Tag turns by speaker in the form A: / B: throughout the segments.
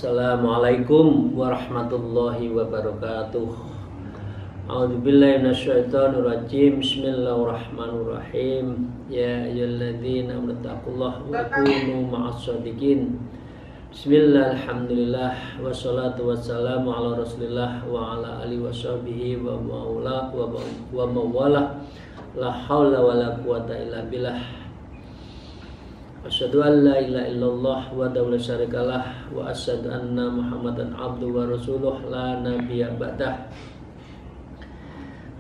A: Assalamualaikum warahmatullahi wabarakatuh. A'udzubillahi minasyaitonirrajim. Bismillahirrahmanirrahim. Ya ayyuhalladzina amanu taqullaha wa kunu ma'as-shadiqin. Bismillah, alhamdulillah, wassalatu wassalamu ala rasulillah wa ala alihi washabihi wa mawala. La haula wa la quwata illa billah. Asyhadu an la ilaha illallah wa la syarikalah wa asyhadu anna Muhammadan abduhu wa rasuluh la nabiyya ba'dah.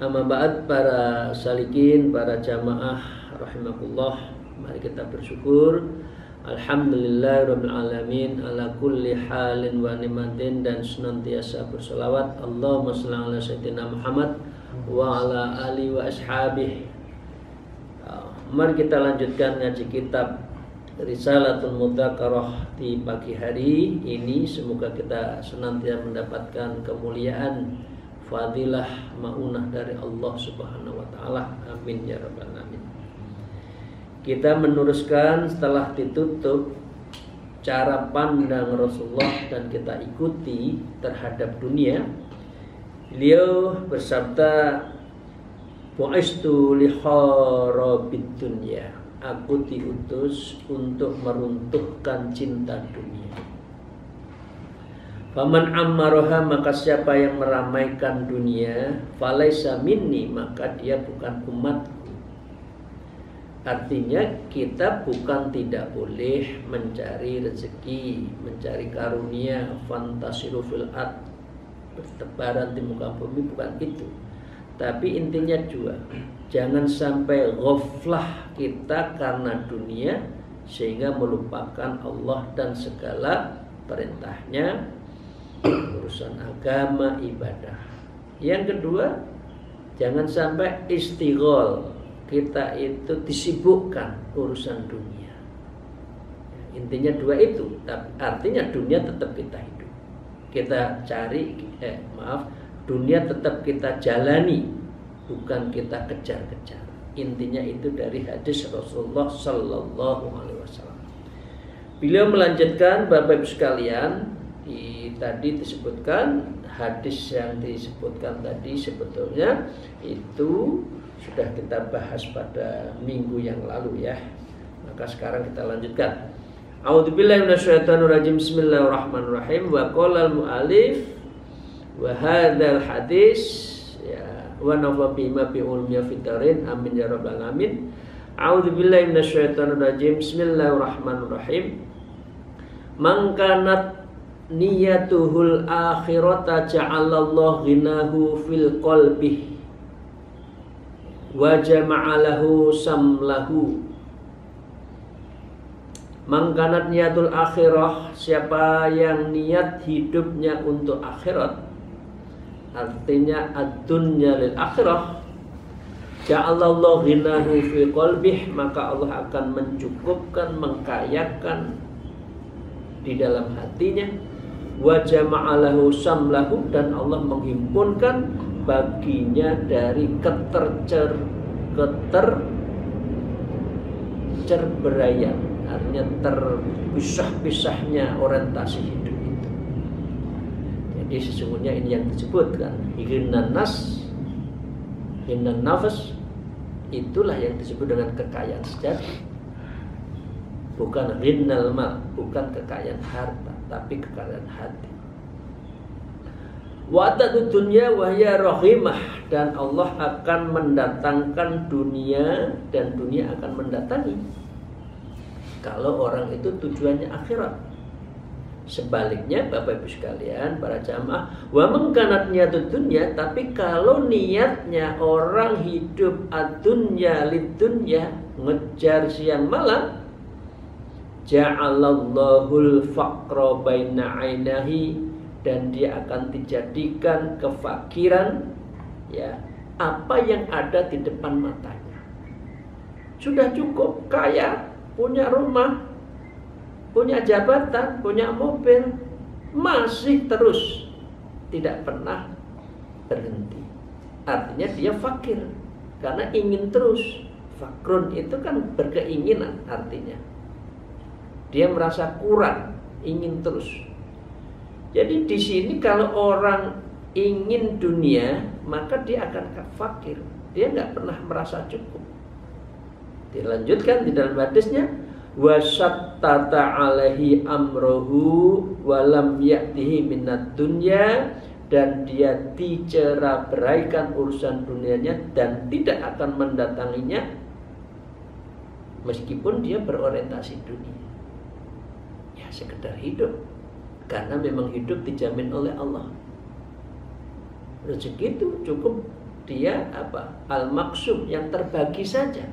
A: Amma ba'd, para salikin, para jamaah rahimakumullah, mari kita bersyukur. Alhamdulillahirabbil alamin ala kulli halin wa ni'matin, dan senantiasa berselawat Allahumma shalli ala sayyidina Muhammad wa ala alihi wa ashabihi. Mari kita lanjutkan ngaji kitab Risalatul Mudzakarah di pagi hari ini. Semoga kita senantiasa mendapatkan kemuliaan, fadilah, maunah dari Allah Subhanahu wa taala. Amin ya rabbal alamin. Kita meneruskan setelah ditutup cara pandang Rasulullah dan kita ikuti terhadap dunia. Beliau bersabda, "Bu'istu li kharabid dunya." Aku diutus untuk meruntuhkan cinta dunia. Faman ammaraha, maka siapa yang meramaikan dunia, falaisa minni, maka dia bukan umatku. Artinya kita bukan tidak boleh mencari rezeki, mencari karunia, fantasiru fil ard, bertebaran di muka bumi, bukan itu. Tapi intinya dua, jangan sampai ghaflah kita karena dunia sehingga melupakan Allah dan segala perintahnya, urusan agama, ibadah. Yang kedua, jangan sampai istighol, kita itu disibukkan urusan dunia. Intinya dua itu, tapi artinya dunia tetap kita hidup, kita cari, dunia tetap kita jalani, bukan kita kejar-kejar. Intinya itu dari hadis Rasulullah Sallallahu Alaihi Wasallam. Beliau melanjutkan, Bapak Ibu sekalian, tadi disebutkan hadis yang disebutkan tadi sebetulnya itu sudah kita bahas pada minggu yang lalu ya. Maka sekarang kita lanjutkan. A'udzubillahi minasyaitonirrajim. Bismillahirrahmanirrahim. Wa qala al-mu'allif wa hadzal hadis ya wa nafa bima bi ulmiya fitarin. Amin ya rabbal alamin. A'udzubillahi minasyaitonirrajim. Bismillahirrahmanirrahim. Man kanat niyatuhul akhirata ja'alallahu ghinahu fil qalbi wa jama'alahu samlahu. Man kanat niyatul akhirah, siapa yang niat hidupnya untuk akhirat, artinya ad-dunya lil akhirah, ja'alallahu ghinahu fi qalbih, maka Allah akan mencukupkan, mengkayakan di dalam hatinya. Wa jama'alahu samlahu, dan Allah menghimpunkan baginya dari keterceraian, artinya terpisah-pisahnya orientasi hidup itu. Jadi sesungguhnya ini yang disebutkan ghinan nafas, itulah yang disebut dengan kekayaan sejati. Bukan ghinal mal, bukan kekayaan harta, tapi kekayaan hati. Wa ta'ud dunya wa hiya rahimah, dan Allah akan mendatangkan dunia dan dunia akan mendatangi kalau orang itu tujuannya akhirat. Sebaliknya Bapak Ibu sekalian, para jamaah, wa man kanat niyatud dunya, tapi kalau niatnya orang hidup ad-dunya lid-dunya, ngejar siang malam, ja'alallahul faqra baina ainahi, dan dia akan dijadikan kefakiran ya, apa yang ada di depan matanya. Sudah cukup kaya, punya rumah, punya jabatan, punya mobil, masih terus tidak pernah berhenti. Artinya dia fakir karena ingin terus. Fakrun itu kan berkeinginan artinya. Dia merasa kurang, ingin terus. Jadi di sini kalau orang ingin dunia, maka dia akan fakir. Dia nggak pernah merasa cukup. Dilanjutkan di dalam hadisnya, wasyattata alaihi amrohu walam ya'tihi minad dunya, dan dia dicerai-beraikan urusan dunianya dan tidak akan mendatanginya meskipun dia berorientasi dunia. Ya sekedar hidup, karena memang hidup dijamin oleh Allah. Rezeki itu cukup dia al-maksum, yang terbagi saja,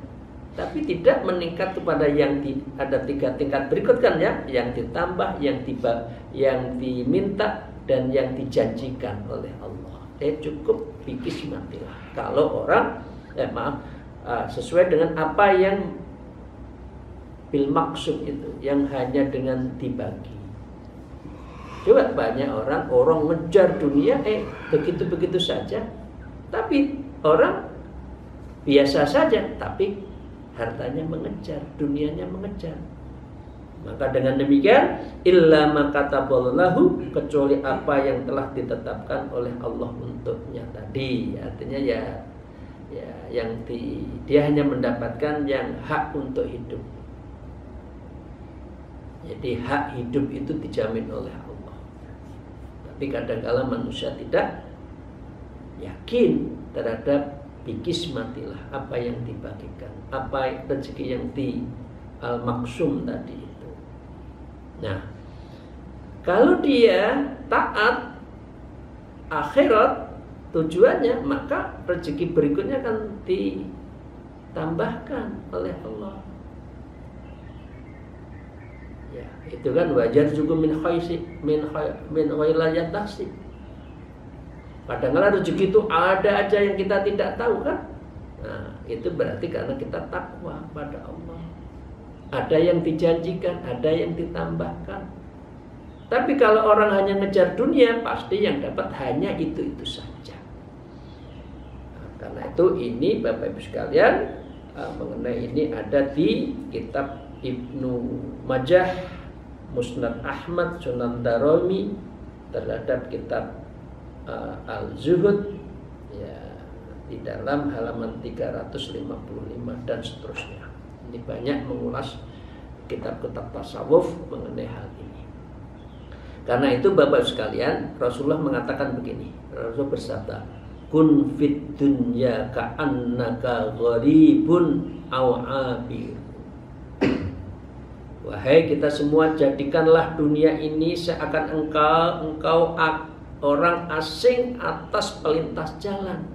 A: tapi tidak meningkat kepada yang ada 3 tingkat berikut kan ya, yang ditambah, yang diminta, dan yang dijanjikan oleh Allah. Cukup bikis matilah. Kalau orang sesuai dengan apa yang bil maksud itu, yang hanya dengan dibagi. Coba banyak orang ngejar dunia, begitu-begitu saja. Tapi orang biasa saja, tapi hartanya mengejar, dunianya mengejar. Maka dengan demikian, illa ma kataballahu, kecuali apa yang telah ditetapkan oleh Allah untuknya tadi. Artinya dia hanya mendapatkan yang hak untuk hidup. Jadi hak hidup itu dijamin oleh Allah. Tapi kadang-kala manusia tidak yakin terhadap bikis matilah, apa yang dibagikan, apa rezeki yang al-maksum tadi. Nah, kalau dia taat akhirat tujuannya, maka rezeki berikutnya akan ditambahkan oleh Allah. Ya, itu kan wajar juga min khailayat taksi. Kadang-kadang rezeki itu ada aja yang kita tidak tahu kan. Nah, itu berarti karena kita takwa pada Allah. Ada yang dijanjikan, ada yang ditambahkan. Tapi kalau orang hanya ngejar dunia, pasti yang dapat hanya itu-itu saja. Nah, karena itu ini Bapak Ibu sekalian, mengenai ini ada di kitab Ibnu Majah, Musnad Ahmad, Sunan Darimi, terhadap kitab Al-Zuhud, ya, di dalam halaman 355 dan seterusnya. Ini banyak mengulas kitab-kitab tasawuf mengenai hal ini. Karena itu Bapak sekalian, Rasulullah mengatakan begini. Rasulullah bersabda, kun fid dunya ka'annaka gharibun aw 'abir. Wahai kita semua, jadikanlah dunia ini seakan engkau orang asing atas pelintas jalan.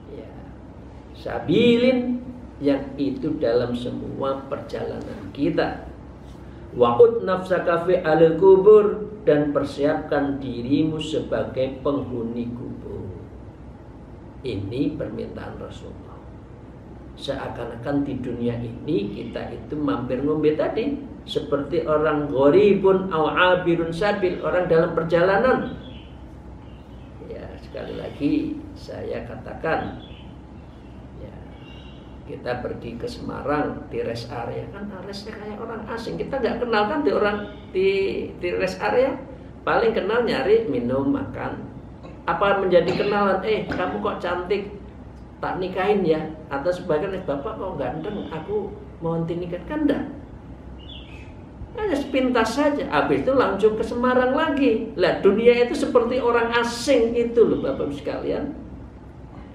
A: Ya, sabilin, yang itu dalam semua perjalanan kita. Wa'ud nafsaka fi alil kubur, dan persiapkan dirimu sebagai penghuni kubur. Ini permintaan Rasulullah. Seakan-akan di dunia ini kita itu mampir ngombe tadi, seperti orang gharibun aw abirun sabil, orang dalam perjalanan. Ya, sekali lagi saya katakan, kita pergi ke Semarang di rest area, kan restnya kayak orang asing, kita nggak kenal kan di rest area, paling kenal nyari minum makan. Apa menjadi kenalan? Kamu kok cantik, tak nikahin ya? Atau sebagian bapak kok ganteng, aku mau nikah, kan enggak? Hanya sepintas saja, habis itu langsung ke Semarang lagi. Lah dunia itu seperti orang asing itu loh Bapak sekalian.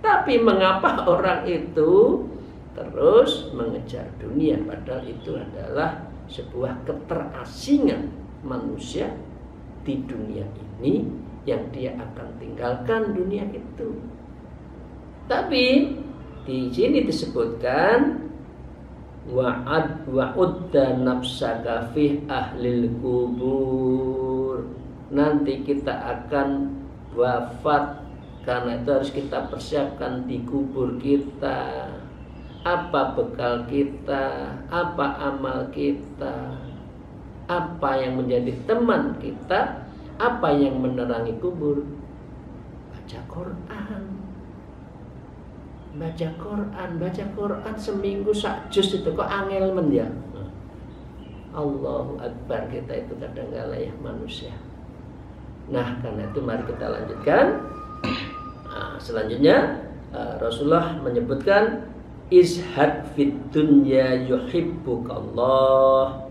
A: Tapi mengapa orang itu terus mengejar dunia, padahal itu adalah sebuah keterasingan manusia di dunia ini, yang dia akan tinggalkan dunia itu. Tapi di sini disebutkan wa'udda nafsaka fi ahlil kubur. Nanti kita akan wafat, karena itu harus kita persiapkan di kubur kita. Apa bekal kita, apa amal kita, apa yang menjadi teman kita, apa yang menerangi kubur. Baca Quran, baca Quran seminggu sak juz itu kok angel men ya. Allahu Akbar, kita itu kadang kala ya manusia. Nah, karena itu mari kita lanjutkan. Nah, selanjutnya Rasulullah menyebutkan izhad fid dunya yuhibbukallah.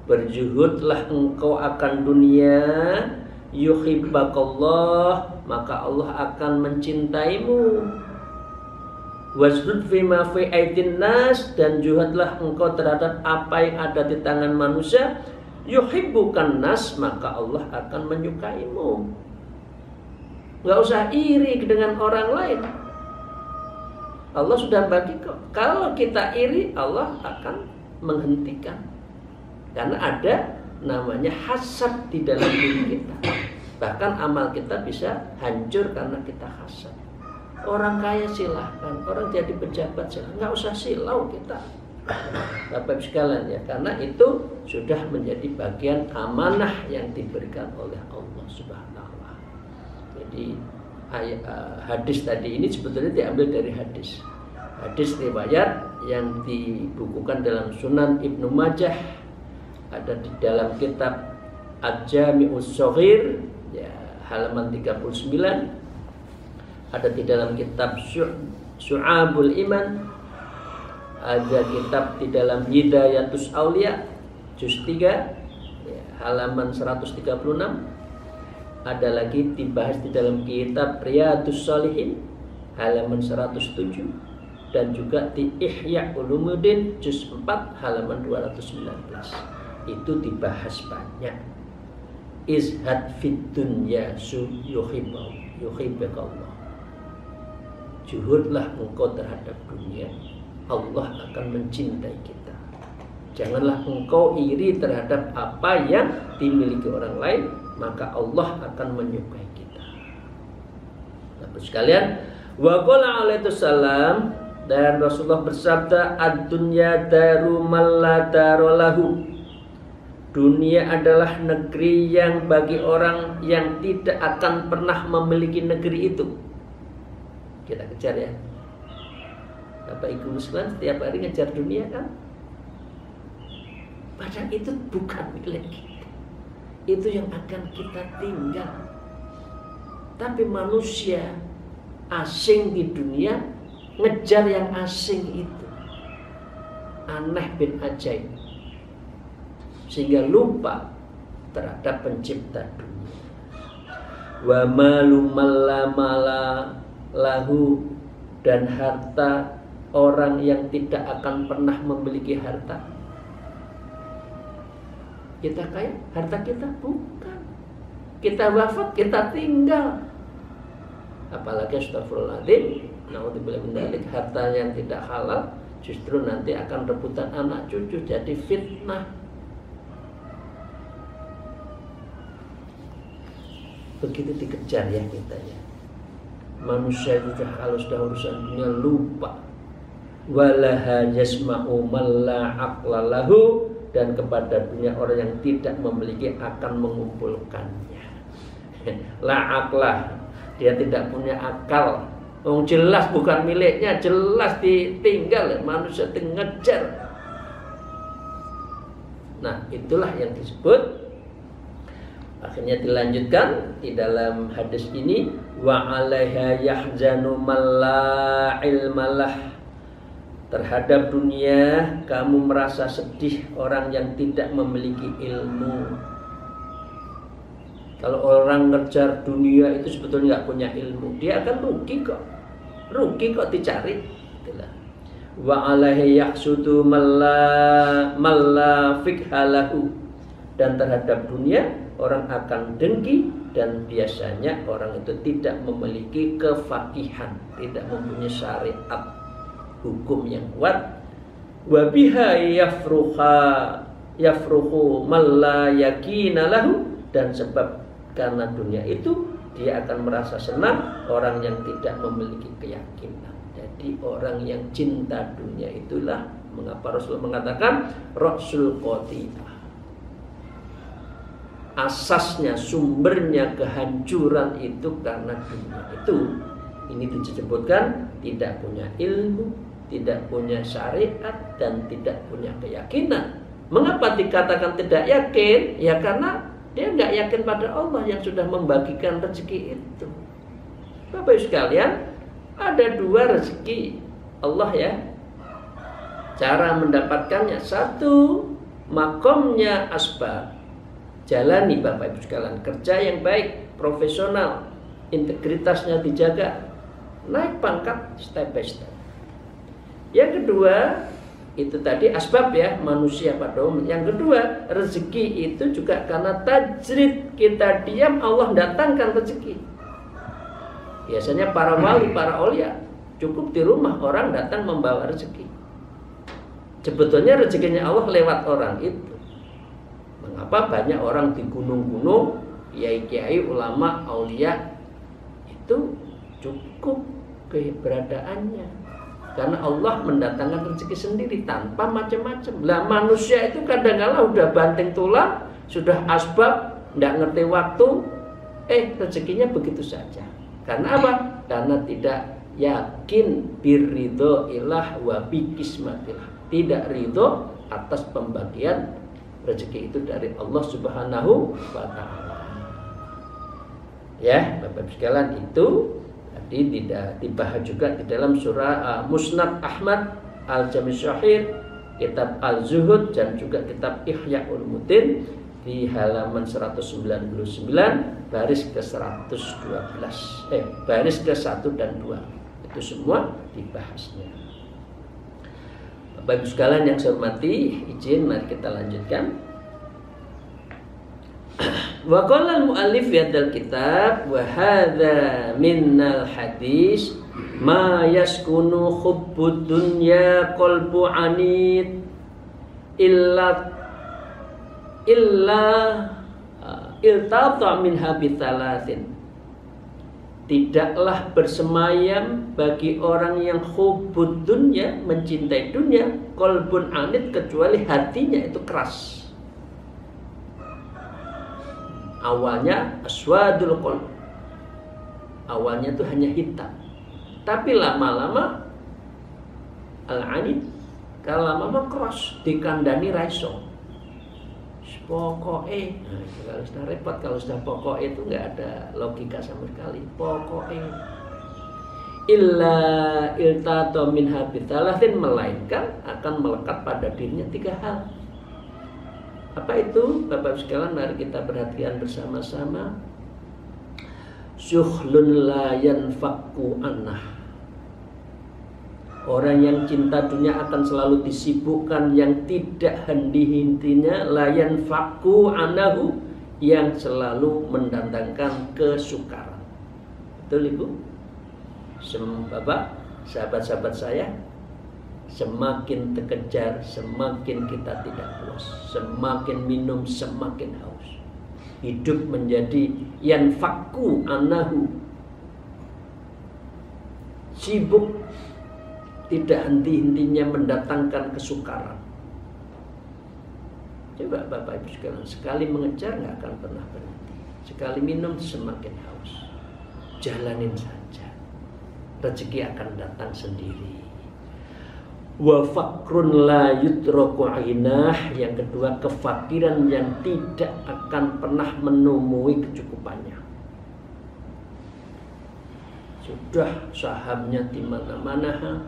A: Berjuhudlah engkau akan dunia, yuhibbakallah, maka Allah akan mencintaimu. Wasdud fima fi aidin nas, dan juhudlah engkau terhadap apa yang ada di tangan manusia, yuhibbukan nas, maka Allah akan menyukaimu. Gak usah iri dengan orang lain. Allah sudah bagi kok. Kalau kita iri, Allah akan menghentikan. Karena ada namanya hasad di dalam diri kita. Bahkan amal kita bisa hancur karena kita hasad. Orang kaya silahkan, orang jadi pejabat silahkan, nggak usah silau kita. Bapak sekalian ya, karena itu sudah menjadi bagian amanah yang diberikan oleh Allah Subhanahu wa Ta'ala. Jadi hadis tadi ini sebetulnya diambil dari hadis riwayat yang dibukukan dalam Sunan Ibnu Majah, ada di dalam kitab Al-Jami'us Shaghir ya, halaman 39, ada di dalam kitab Syu'abul Iman, ada kitab di dalam Hidayatus Aulia juz 3 ya, halaman 136, ada lagi dibahas di dalam kitab Riyadus Shalihin halaman 107, dan juga di Ihya Ulumuddin juz 4 halaman 219. Itu dibahas banyak. Izhad fid dunya yuhibbukallah. Juhudlah engkau terhadap dunia, Allah akan mencintai kita. Janganlah engkau iri terhadap apa yang dimiliki orang lain, maka Allah akan menyukai kita. Bapak sekalian, wa qala alaihi salam, dan Rasulullah bersabda, ad-dunya daru man la darolahu. Dunia adalah negeri yang bagi orang yang tidak akan pernah memiliki negeri itu. Kita kejar ya. Bapak Ibu sekalian, setiap hari ngejar dunia kan? Padahal itu bukan milik kita. Itu yang akan kita tinggal. Tapi manusia asing di dunia ngejar yang asing itu. Aneh bin ajaib. Sehingga lupa terhadap pencipta dunia. Wa malu mala lahu, dan harta orang yang tidak akan pernah memiliki harta. Kita kaya, harta kita bukan. Kita wafat, kita tinggal. Apalagi astagfirullahaladzim, naudzubillah min dzalik, harta yang tidak halal justru nanti akan rebutan anak cucu, jadi fitnah. Begitu dikejar ya kita ya. Manusia itu kalau sudah urusan dunia lupa. Walaha yasma'u man la aqla lahu, dan kepada dunia orang yang tidak memiliki akan mengumpulkannya. La aqla, dia tidak punya akal. Jelas bukan miliknya, jelas ditinggal, manusia ngejar. Nah, itulah yang disebut. Akhirnya dilanjutkan di dalam hadis ini, wa 'alaiha yahzanu man la ilmalah. Terhadap dunia kamu merasa sedih orang yang tidak memiliki ilmu. Kalau orang ngejar dunia itu sebetulnya nggak punya ilmu, dia akan rugi kok dicari. Itulah. Wa 'alaihi yahsudu man la fikhalahu. Dan terhadap dunia orang akan dengki, dan biasanya orang itu tidak memiliki kefakihan, tidak mempunyai syariat hukum yang kuat. Wa biha yafruhu man la yakina lahu, dan sebab karena dunia itu dia akan merasa senang orang yang tidak memiliki keyakinan. Jadi orang yang cinta dunia itulah mengapa Rasulullah mengatakan ra'sul qati'ah. Asasnya, sumbernya kehancuran itu karena dunia itu. Ini disebutkan tidak punya ilmu, tidak punya syariat, dan tidak punya keyakinan. Mengapa dikatakan tidak yakin? Ya karena dia nggak yakin pada Allah yang sudah membagikan rezeki itu. Bapak Ibu sekalian, ada dua rezeki Allah ya. Cara mendapatkannya, satu, makomnya asbab. Jalani Bapak Ibu sekalian, kerja yang baik, profesional, integritasnya dijaga, naik pangkat step by step. Yang kedua, itu tadi asbab ya, manusia pada umumnya. Yang kedua, rezeki itu juga karena tajrid, kita diam Allah datangkan rezeki. Biasanya para wali, para aulia, cukup di rumah orang datang membawa rezeki. Sebetulnya rezekinya Allah lewat orang itu. Mengapa banyak orang di gunung-gunung, kiai-kiai, ulama, aulia itu cukup keberadaannya? Karena Allah mendatangkan rezeki sendiri tanpa macam-macam. Lah manusia itu kadang-kala udah banting tulang, sudah asbab, tidak ngerti waktu, rezekinya begitu saja. Karena apa? Karena tidak yakin birridho ilah wa bikismatillah. Tidak ridho atas pembagian rezeki itu dari Allah Subhanahu wa ta'ala. Ya, Bapak-Ibu sekalian, itu tadi tidak dibahas juga di dalam surah Musnad Ahmad, Al-Jami' Syahir, kitab Al-Zuhud, dan juga kitab Ihya Ulumuddin di halaman 199 baris ke 112, baris ke 1 dan 2. Itu semua dibahasnya. Bapak Ibu sekalian yang saya hormati, izin mari kita lanjutkan. Wa qala al-muallif fi hadzal kitab wa hadza minnal hadis ma yaskunu hubbud dunya qalbu anid illa iltata minha bithalathin. Tidaklah bersemayam bagi orang yang hubbud dunya, mencintai dunia, qalbun anid, kecuali hatinya itu keras. Awalnya aswadul qalb, awalnya itu hanya hitam, tapi lama-lama al-anid, kalau lama-lama keras, dikandani raiso. Pokoknya, kalau sudah repot, kalau sudah pokoknya itu nggak ada logika sama sekali. Pokoknya illa iltato min habitalatin, melainkan akan melekat pada dirinya 3 hal. Apa itu? Bapak sekalian, mari kita perhatikan bersama-sama. Syuhlun la yanfaqu annah. Orang yang cinta dunia akan selalu disibukkan yang tidak henti-hentinya, layan faku anahu, yang selalu mendatangkan kesukaran. Betul Ibu? Bapak, sahabat-sahabat saya, semakin terkejar, semakin kita tidak puas. Semakin minum, semakin haus. Hidup menjadi yan faku anahu, sibuk, tidak henti-hentinya mendatangkan kesukaran. Coba Bapak Ibu sekalian, sekali mengejar nggak akan pernah berhenti. Sekali minum semakin haus. Jalanin saja, rezeki akan datang sendiri. Wa fakrun la yutraku ainah, yang kedua kefakiran yang tidak akan pernah menemui kecukupannya. Sudah sahamnya di mana-mana,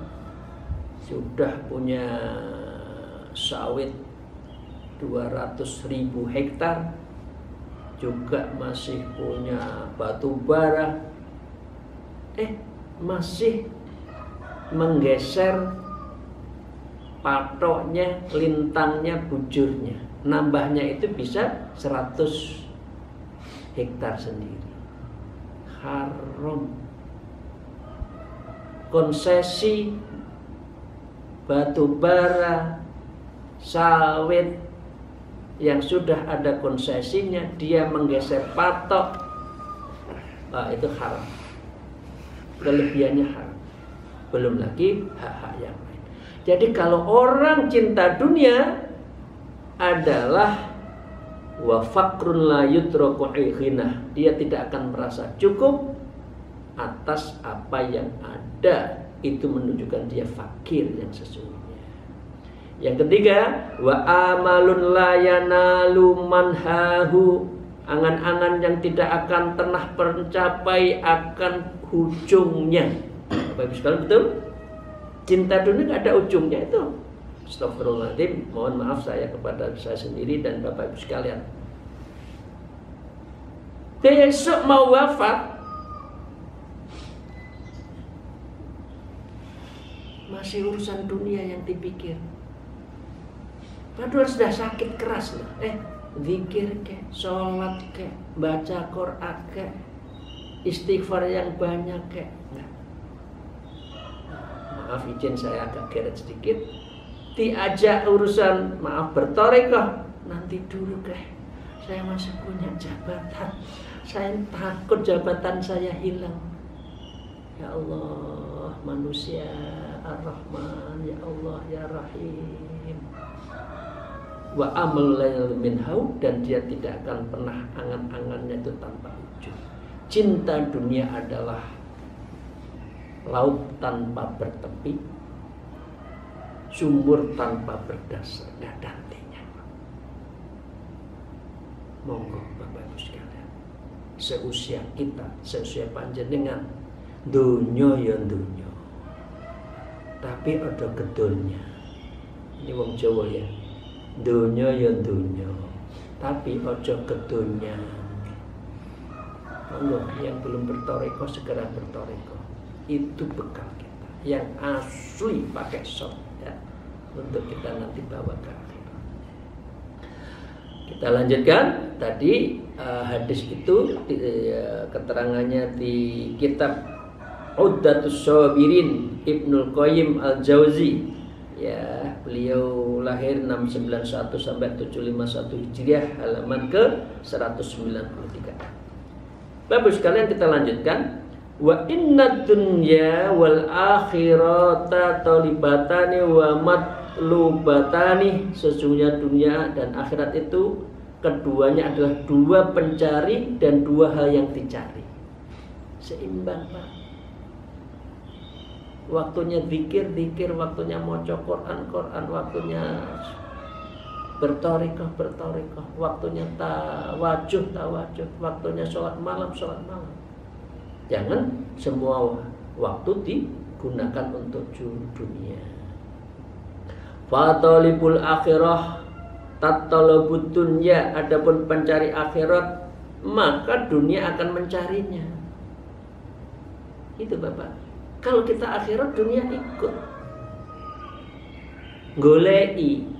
A: sudah punya sawit 200.000 hektar, juga masih punya batu bara, masih menggeser patoknya, lintangnya, bujurnya, nambahnya itu bisa 100 hektar sendiri. Haram. Konsesi batu bara, sawit yang sudah ada konsesinya, dia menggeser patok, itu haram. Kelebihannya haram. Belum lagi hak-hak yang lain. Jadi kalau orang cinta dunia adalah wa fakrun la yutraku ghinah, dia tidak akan merasa cukup atas apa yang ada. Itu menunjukkan dia fakir yang sesungguhnya. Yang ketiga, wa amalun la yanalu manhahu, angan-angan yang tidak akan pernah tercapai akan ujungnya. Bapak Ibu sekalian, betul? Cinta dunia nggak ada ujungnya itu. Astagfirullahaladzim, mohon maaf saya kepada saya sendiri dan Bapak Ibu sekalian. Besok mau wafat, masih urusan dunia yang dipikir. Padahal sudah sakit keras loh. Zikir ke, sholat ke, baca Quran ke, istighfar yang banyak ke. Nah, maaf izin saya agak geret sedikit. Diajak urusan maaf bertorekoh, nanti dulu ke. Saya masih punya jabatan. Saya takut jabatan saya hilang. Ya Allah, manusia Ar-Rahman, ya Allah, ya Rahim. Wa amal lail minhau, dan dia tidak akan pernah angan-angannya itu tanpa ujung. Cinta dunia adalah laut tanpa bertepi, sumur tanpa berdasar, nggak ada artinya. Monggo Bapak Ibu sekalian, seusia kita, seusia panjenengan, dunya ya dunya, tapi ada gedulnya. Ini wong Jawa ya, dunya ya dunya, tapi ada gedulnya. Monggo yang belum bertoreko segera bertoreko. Itu bekal kita yang asli, pakai shot ya, untuk kita nanti bawa ke akhirat. Kita lanjutkan tadi hadis itu keterangannya di kitab Uddatus Sabirin Ibnul Qayyim Al-Jauzi. Ya, beliau lahir 691 sampai 751 Hijriah, halaman ke 193. Bapak sekalian, kita lanjutkan. Wa inna dunya wal akhirata talibatani wa matlubatani. Sesungguhnya dunia dan akhirat itu keduanya adalah dua pencari dan dua hal yang dicari. Seimbang, Pak. Waktunya zikir, waktunya maca Quran, waktunya bertorikoh, waktunya tawajuh, waktunya sholat malam. Jangan semua waktu digunakan untuk dunia. Fatalibul akhirah tatalabud dunya, adapun pencari akhirat maka dunia akan mencarinya. Itu Bapak. Kalau kita akhirat, dunia ikut. Golei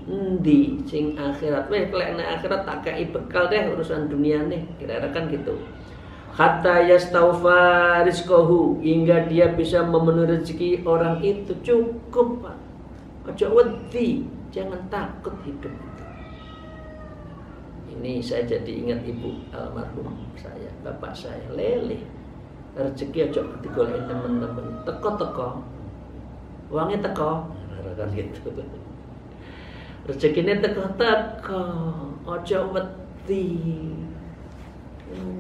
A: endi sing akhirat, weh lek nek akhirat tak kei bekal deh urusan dunia nih, kira-kira kan gitu. Hatta yastaufa rizqahu, hingga dia bisa memenuhi rezeki orang itu, cukup Pak. Ojo wedi, jangan takut hidup itu. Ini saya jadi ingat ibu almarhum saya, bapak saya, leleh. Rezeki ojo digoleki teman-teman, teko-teko. Uangnya teko, kan gitu. Rezekinya teko-teko, ojo wedi.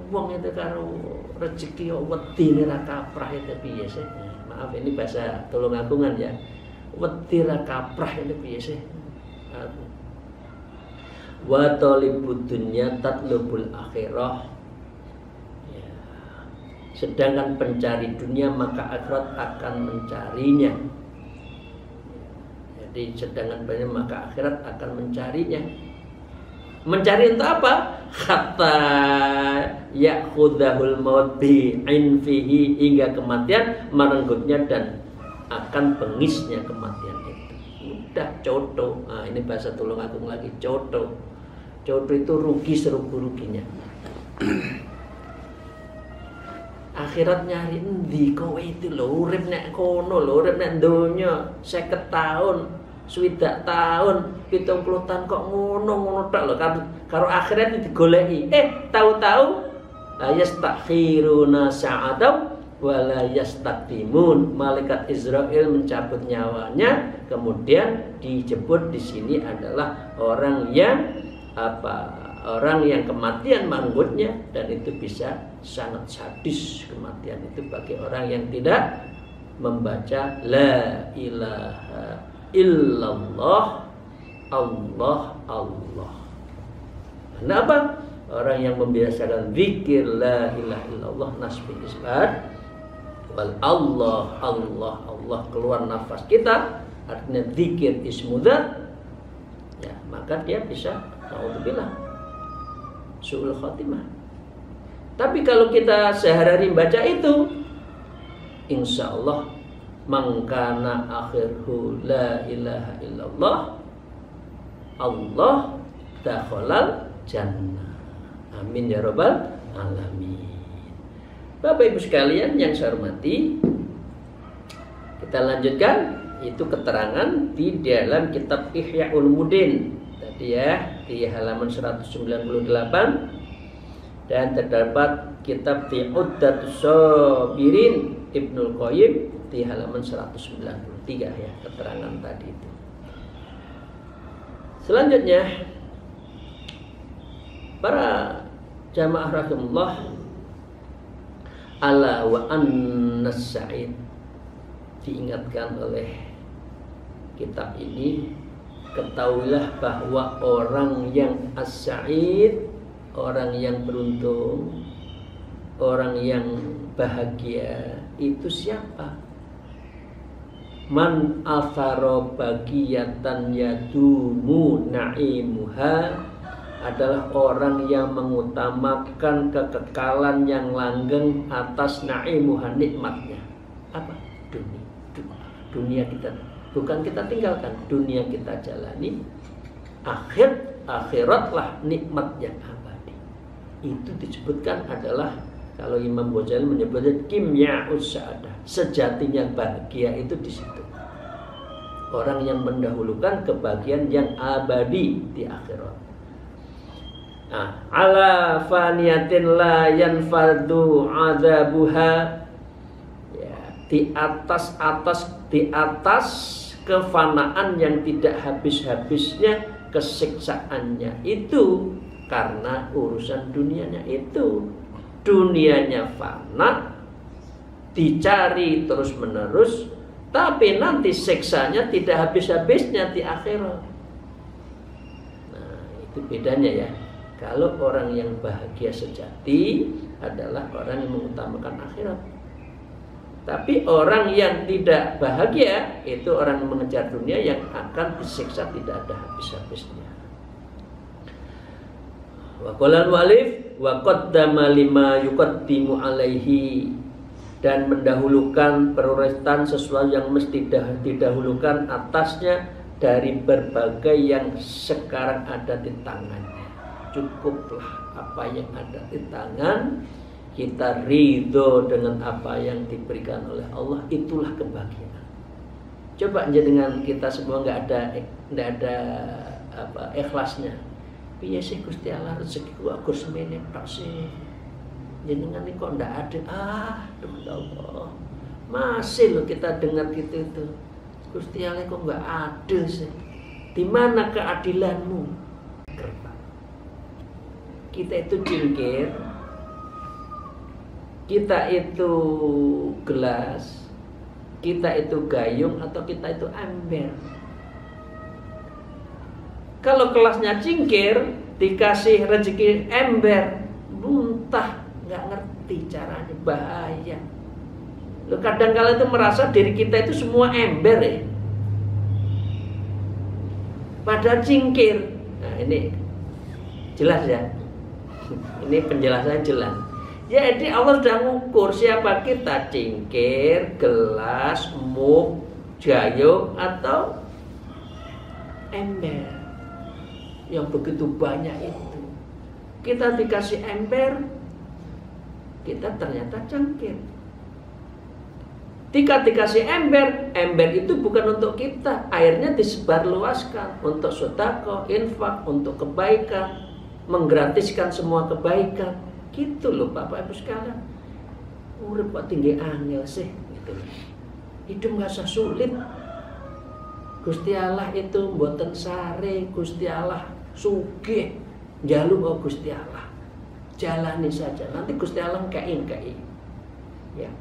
A: Wong itu karo rezeki wedi ra kaprah itu piye sih? Maaf ini bahasa Tulungagungan ya. Wedi ra kaprah itu piye sih? Wa talibud dunya tatlubul akhirah. Ya. Sedangkan pencari dunia maka akhirat akan mencarinya. Jadi sedangkan pencari maka akhirat akan mencarinya. Mencari untuk apa? Hatta ya'khudhahul maut bi'in fihi, hingga kematian merenggutnya dan akan bengisnya kematian itu. Udah coto. Nah, ini bahasa Tulungagung lagi, coto. Coto itu rugi serugi-ruginya. Akhirat nyari endi kowe itu lho, urip nek kono lho, urip nek donya 50 tahun. 20 tahun, 70 tahun kok ngono tok lho, karo akhirat digoleki. Tahu-tahu la yastakhiruna sa'atan wa la yastaqdimun. Malaikat Israel mencabut nyawanya, kemudian dijemput di sini adalah orang yang orang yang kematian manggutnya, dan itu bisa sangat sadis kematian itu bagi orang yang tidak membaca la ilaha illallah Allah, Allah. Kenapa? Orang yang membiasakan zikir la ilaha illallah nasbi isbat wal Allah, Allah, Allah keluar nafas kita, artinya zikir ismudzat, ya, maka dia bisa naudzubillah su'ul khotimah. Tapi kalau kita sehari-hari baca itu, insya Allah mangkana akhirhu la ilaha illallah Allah dakhalal jannah. Amin ya rabbal alamin. Bapak Ibu sekalian yang saya hormati, kita lanjutkan. Itu keterangan di dalam kitab Ihya Ulumuddin tadi ya, di halaman 198, dan terdapat kitab Ti'uddatus Sabirin Ibnul Qayyim di halaman 193 ya, keterangan tadi itu. Selanjutnya, para jamaah rahimahullah, ala wa annas sa'id, diingatkan oleh kitab ini, ketahuilah bahwa orang yang as-sa'id, orang yang beruntung, orang yang bahagia itu siapa? Man atharo bagiyatan yadumu na'imuha, adalah orang yang mengutamakan kekekalan yang langgeng atas na'imuha, nikmatnya. Apa? Dunia kita, bukan kita tinggalkan, dunia kita jalani, akhiratlah nikmat yang abadi. Itu disebutkan adalah, kalau Imam Ghazali menyebutnya kimya'us sa'adah, sejatinya bahagia itu di situ. Orang yang mendahulukan kebahagiaan yang abadi di akhirat. Nah, ala faniyatin la yanfadu azabuha, ya, di atas kefanaan yang tidak habis-habisnya kesiksaannya itu, karena urusan dunianya itu, dunianya fana, dicari terus menerus, tapi nanti siksanya tidak habis-habisnya di akhirat. Nah, itu bedanya ya. Kalau orang yang bahagia sejati adalah orang yang mengutamakan akhirat. Tapi orang yang tidak bahagia itu orang yang mengejar dunia, yang akan disiksa tidak ada habis-habisnya. Wa qala al-mu'allif wa qaddama lima yuqaddimu alaihi, dan mendahulukan prioritas sesuatu yang mesti didahulukan atasnya dari berbagai yang sekarang ada di tangannya. Cukuplah apa yang ada di tangan, kita ridho dengan apa yang diberikan oleh Allah, itulah kebahagiaan. Coba aja dengan kita semua nggak ada ikhlasnya. Piye sih Gusti Allah rezekiku aku semene tok sih. Jenengan ini kok ndak ada. Aduh ya Allah. Masih loh kita dengar gitu itu. Gusti Allah kok nggak adil sih. Di mana keadilanmu? Kita itu cingkir, kita itu gelas, kita itu gayung, atau kita itu ember. Kalau kelasnya cingkir, dikasih rezeki ember, muntah, nggak ngerti caranya, bahaya. Lo kadang-kala itu merasa diri kita itu semua ember ya, padahal cingkir. Nah ini jelas ya. Ini penjelasannya jelas. Jadi Allah sudah mengukur siapa kita, cingkir, gelas, mug, gayung, atau ember yang begitu banyak itu. Kita dikasih ember, kita ternyata cangkir. Jika dikasih ember, ember itu bukan untuk kita, airnya disebarluaskan untuk sedekah, infak, untuk kebaikan, menggratiskan semua kebaikan. Gitu loh Bapak Ibu sekalian. Urip kok tinggi angel sih gitu. Hidup gak usah sulit. Gusti Allah itu mboten sare, Gusti Allah sugih. Njaluk kok Gusti Allah. Jalani saja, nanti Gusti Allah ngkai. Ya.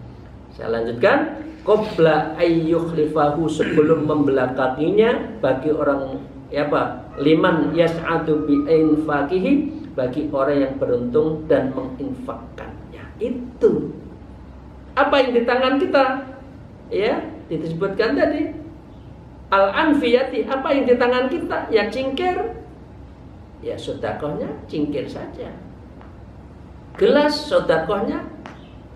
A: Saya lanjutkan. Qabla ayyukhlifahu, sebelum membelakanginya bagi orang Ya apa? Liman yas'adu bi infaqihi, bagi orang yang beruntung dan menginfakkannya. Itu apa yang di tangan kita? Ya, disebutkan tadi al-anfiyati, apa yang di tangan kita? Ya cingkir. Ya sedekahnya cingkir saja. Gelas sedekahnya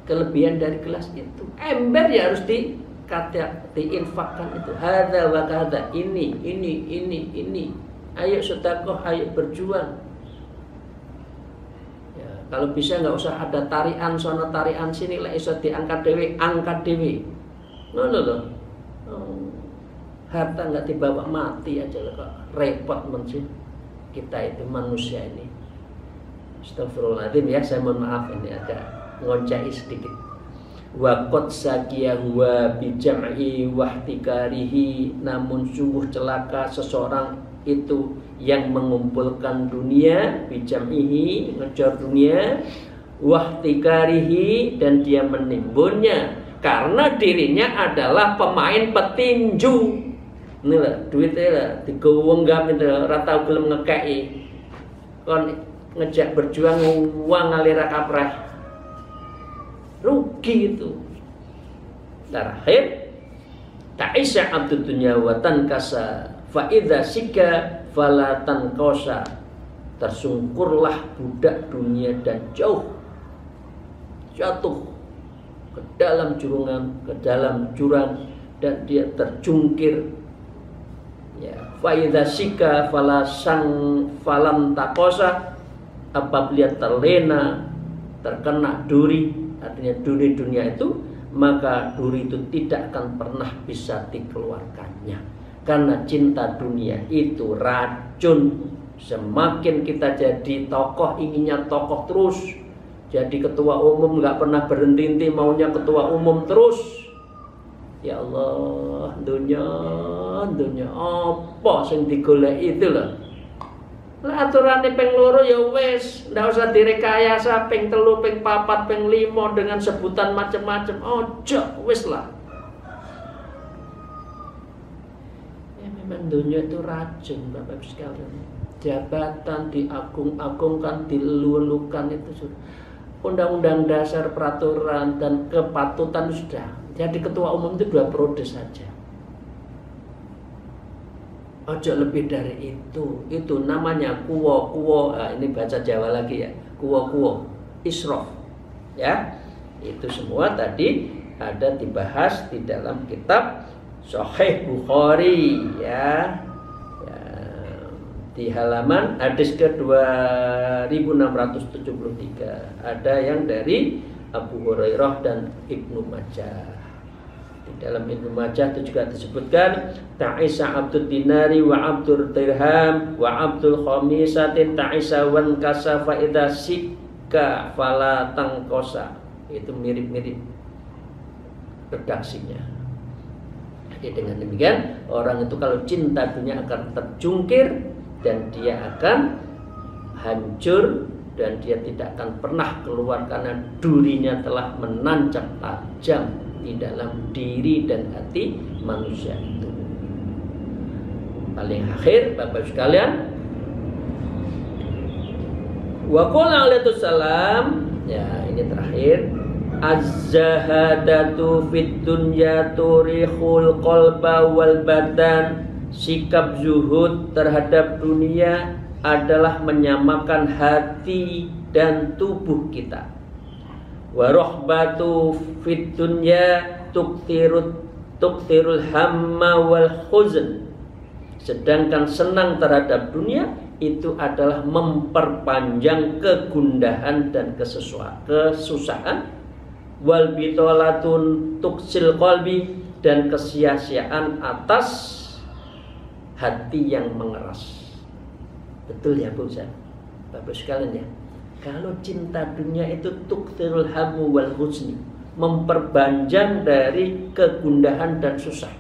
A: kelebihan dari gelas itu. Ember ya harus diinfakkan itu. Hadza wa kadza, ini. Ayo sedekah, ayo berjuang. Ya, kalau bisa nggak usah ada tarian sono tarian sini, lek iso diangkat dhewe, angkat dhewe. Ngono lho. Harta nggak dibawa mati aja kok repot men. Kita itu manusia ini. Astagfirullahaladzim ya, saya mohon maaf ini agak ngoncai sedikit. Wa qad saqiyahu wa bi jam'i wahtikarihi, namun sungguh celaka seseorang itu yang mengumpulkan dunia, bi jam'ihi, ngejar dunia, wahtikarihi, dan dia menimbunnya karena dirinya adalah pemain petinju. Ini lah duitnya lah digowonggam itu, rata gelem ngekei kon ngejak berjuang uang ngalir kaprah, rugi itu. Terakhir ta'isa abdud dunya wa tankasa fa idza sika fala tanqasa, tersungkurlah budak dunia dan jatuh ke dalam jurang dan dia terjungkir. Ya, faidha sika falam takosa, apabila terlena terkena duri, artinya duri dunia itu, maka duri itu tidak akan pernah bisa dikeluarkannya. Karena cinta dunia itu racun. Semakin kita jadi tokoh, inginnya tokoh terus, jadi ketua umum nggak pernah berhenti, maunya ketua umum terus. Ya Allah, dunia apa sing digoleki itu lho. Lah aturane ping loro ya wis, ndak usah direkayasa ping 3, ping 4, ping 5 dengan sebutan macam-macam. Ojo, wis lah. Ya memang dunia itu racun, Bapak sekalian. Jabatan diagung-agungkan, dilulukan itu sudah. Undang-undang dasar, peraturan dan kepatutan sudah. Jadi ketua umum itu 2 periode saja. Ojo lebih dari itu. Itu namanya kuwo. Ini bahasa Jawa lagi ya. Kuwo. Israf. Ya. Itu semua tadi ada dibahas di dalam kitab Sahih Bukhari ya. Di halaman hadis ke 2673. Ada yang dari Abu Hurairah dan Ibnu Majah. Di dalam Ibnu Majah itu juga disebutkan ta'isa abdud dinari wa abdur dirham wa abdul khamisatin ta'isa wan kasafa idza sikka fala tangkosa. Itu mirip-mirip redaksinya. Jadi dengan demikian orang itu kalau cinta dunia akan terjungkir dan dia akan hancur dan dia tidak akan pernah keluar karena durinya telah menancap tajam di dalam diri dan hati manusia itu. Paling akhir Bapak sekalian, wa qala alaihi salam, ya ini terakhir, az-zahadatu fid dunya turihul qalba wal badan, sikap zuhud terhadap dunia adalah menyamakan hati dan tubuh kita. Wa rahbatu fid dunya tuktirul hamma wal huzn. Sedangkan senang terhadap dunia itu adalah memperpanjang kegundahan dan kesusahan. Wal bitolatun tuksil qalbi, dan kesia-siaan atas hati yang mengeras. Betul ya Bu Ustaz? Bapak sekalian ya. Kalau cinta dunia itu tuktirul hamu wal huzni, memperpanjang dari kegundahan dan susah.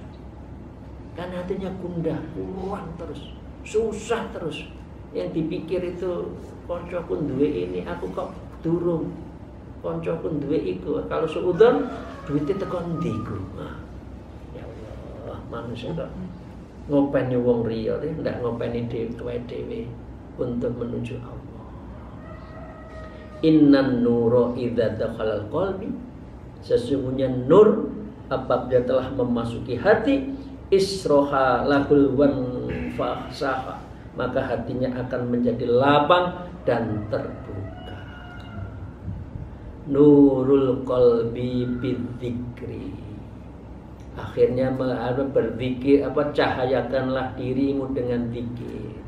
A: Kan hatinya gundah, kurang terus, susah terus. Yang dipikir itu koncoku duwe ini, aku kok durung. Koncoku duwe iku, kalau seudon duitnya tekan ndi iku. Ya Allah, manusia kok ngopeni wong riya, ndak ngopeni dhewe untuk menuju Allah. Innan nura idza dakhalal qalbi, sesungguhnya nur apabila telah memasuki hati, isroha lahul wan fahsaha, maka hatinya akan menjadi lapang dan terbuka. Nurul qalbi bidzikri, akhirnya berzikir, cahayakanlah dirimu dengan zikir.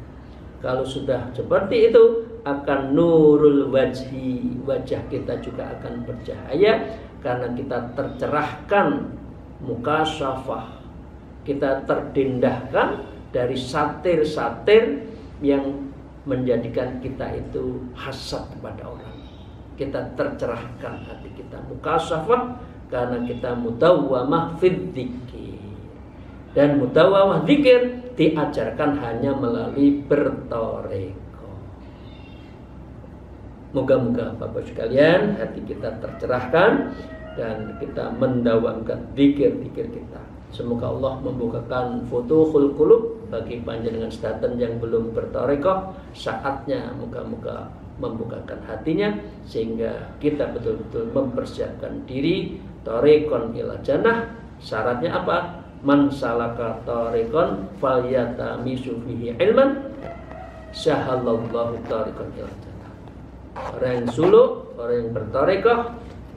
A: Kalau sudah seperti itu, akan nurul wajhi, wajah kita juga akan bercahaya karena kita tercerahkan, mukasyafah, kita terdendahkan dari satir-satir yang menjadikan kita itu hasad kepada orang. Kita tercerahkan hati kita, mukasyafah, karena kita mudawwamah fid dzikir. Dan mudawwamah zikir diajarkan hanya melalui bertoreko. Moga-moga Bapak sekalian hati kita tercerahkan dan kita mendawamkan zikir-zikir kita. Semoga Allah membukakan futuhul qulub bagi panjenengan sedanten yang belum bertoreko. Saatnya moga-moga membukakan hatinya sehingga kita betul-betul mempersiapkan diri torekon ila jannah. Syaratnya apa? Man salaka torekon falyatamisu fihi ilman syahallallahu torekon ila jannah. Orang yang suluk, orang yang bertorekoh,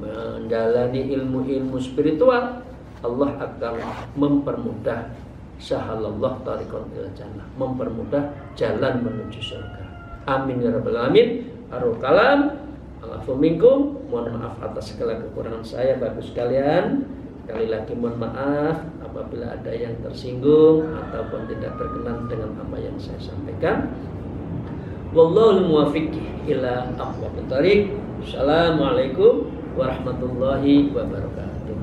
A: menjalani ilmu-ilmu spiritual, Allah akan mempermudah syahallallahu torekon ila jannah, mempermudah jalan menuju surga. Amin ya rabbal alamin. Arul kalam, Allahu minkum. Mohon maaf atas segala kekurangan saya Bapak sekalian. Sekali lagi mohon maaf apabila ada yang tersinggung ataupun tidak berkenan dengan apa yang saya sampaikan. Wallahul muwaffiq ila aqwamit thariq. Assalamualaikum warahmatullahi wabarakatuh.